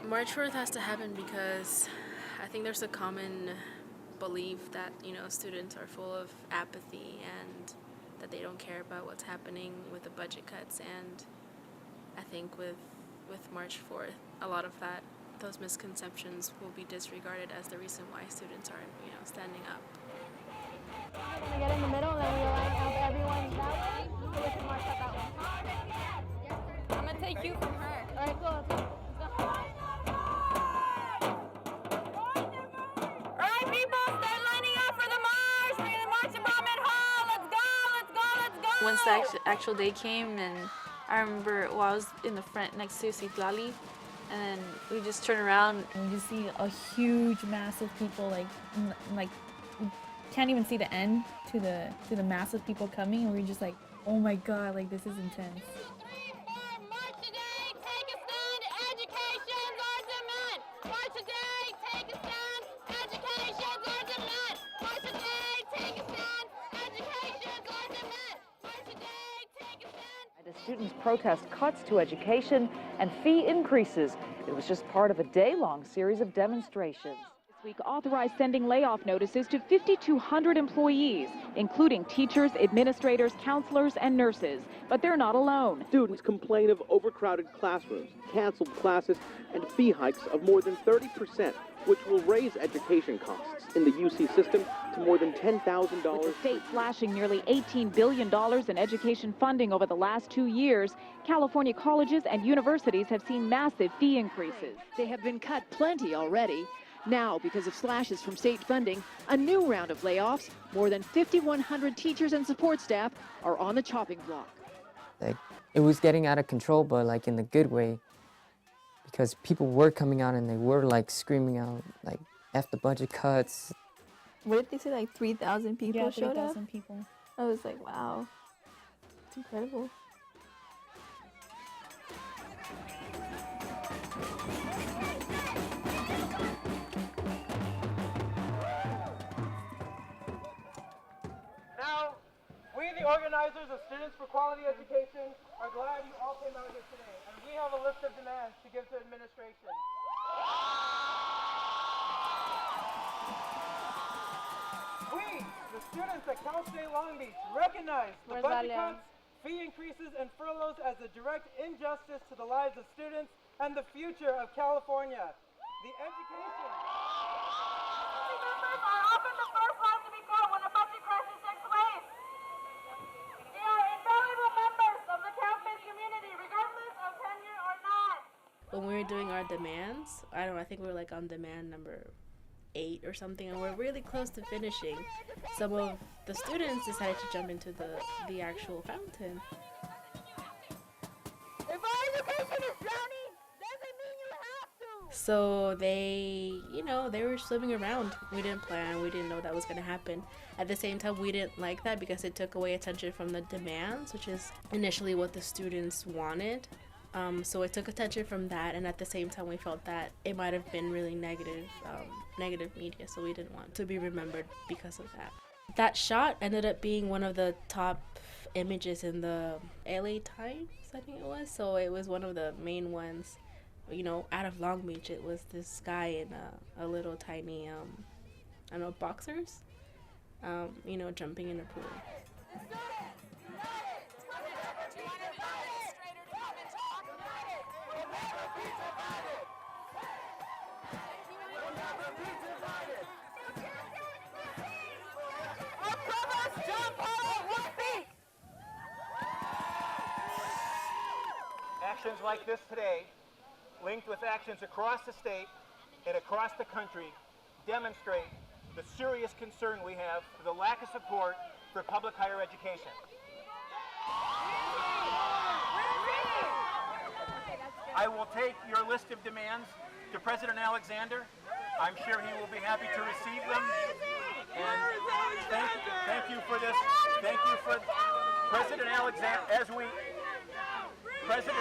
March 4th has to happen because I think there's a common belief that, students are full of apathy and that they don't care about what's happening with the budget cuts. And I think with March 4th, a lot of those misconceptions will be disregarded as the reason why students aren't, standing up. We're going to get in the middle and then we'll line up everyone that way so we can march up that way. I'm going to take you from her. All right, cool. Let's go. All right, people, start lining up for the march. We're going to march to Parliament Hall. Let's go, let's go, let's go. Once the actual day came, and I remember, I was in the front next to Citlali, and then we just turn around and we just see a huge mass of people, like can't even see the end to the mass of people coming, and we're just like, oh my god, like this is intense. March today, take a stand, education's our demand. March today, take a stand, education's our demand. March today, take a stand, education's our demand. March today, take a stand. The students protest cuts to education and fee increases. It was just part of a day-long series of demonstrations. This week authorized sending layoff notices to 5,200 employees, including teachers, administrators, counselors, and nurses. But they're not alone. Students complain of overcrowded classrooms, canceled classes, and fee hikes of more than 30%, which will raise education costs in the UC system to more than $10,000. With the state slashing nearly $18 billion in education funding over the last 2 years, California colleges and universities have seen massive fee increases. They have been cut plenty already. Now, because of slashes from state funding, a new round of layoffs, more than 5,100 teachers and support staff are on the chopping block. Like, it was getting out of control, but like in the good way, because people were coming out and they were like screaming out like F the budget cuts. What did they say, like 3,000 people showed up? 3,000 people. I was like, wow, it's incredible. Now, we, the organizers of Students for Quality Education, are glad you all came out here today, and we have a list of demands to give to administration. We, the students at Cal State Long Beach, recognize the budget cuts, fee increases, and furloughs as a direct injustice to the lives of students and the future of California. The education. Members are often the first line to be called when a budget crisis takes place. They are invaluable members of the campus community, regardless of tenure or not. When we were doing our demands, I think we were like on demand number 8 or something, and we're really close to finishing. Some of the students decided to jump into the actual fountain. If our education is drowning, doesn't mean you have to. So they were swimming around. We didn't plan. We didn't know that was going to happen. At the same time, we didn't like that because it took away attention from the demands, which is initially what the students wanted. So it took attention from that, and at the same time, we felt that it might have been really negative media, so we didn't want to be remembered because of that. That shot ended up being one of the top images in the LA Times, I think it was. So it was one of the main ones, out of Long Beach. It was this guy in a little tiny, boxers, jumping in a pool. Actions like this today, linked with actions across the state and across the country, demonstrate the serious concern we have for the lack of support for public higher education. I will take your list of demands to President Alexander. I'm sure he will be happy to receive them. And thank you for this. Thank you for President Alexander. President.